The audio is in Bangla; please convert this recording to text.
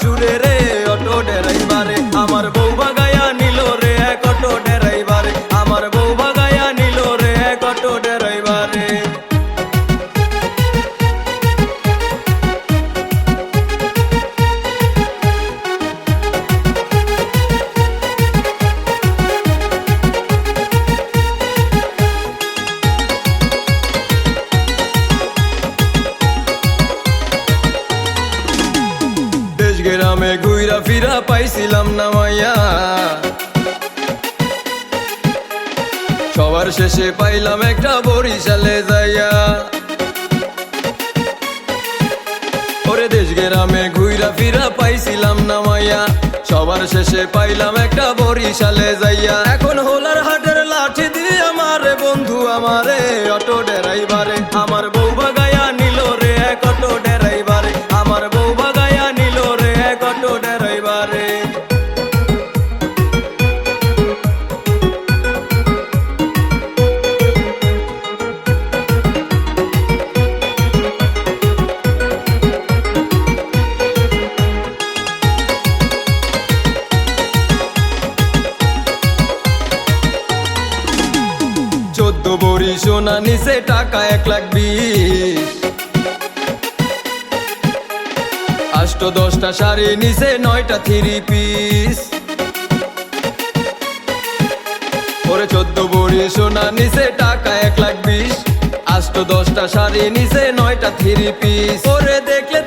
সুরে রে অটো ড্রাইভারে আমার বউ ভাগায়া নিল রে এক অটো ড্রাইভারে আমার বউ ভাগায়া নিল রে এক অটো ড্রাইভারে গ্রামে ঘুইরা ফিরা পাইছিলাম না মাইয়া সবার শেষে পাইলাম একটা বরিশালে যাইয়া ওরে দেশ গ্রামে ঘুইরা ফিরা পাইছিলাম না মাইয়া সবার শেষে পাইলাম একটা বরিশালে যাইয়া এখন হোলার হাটের লাঠি দিয়ে আমারে বন্ধু আমারে অটো ড্রাইভারে আমার বউ ভাগায়া নিল রে এক অটো ড্রাইভারে আমার বউ ভাগায়া নিল রে এক অটো ড্রাইভারে চোদ্দ বড়ি সোনা নিচে টাকা 1,20,000 আষ্ট 10টা শাড়ি নিচে 9টা 3 পিস ওরে 14 বড়ি সোনা নিচে টাকা 1,20,000 আষ্ট 10টা শাড়ি নিচে 9টা 3 পিস ওরে দেখলে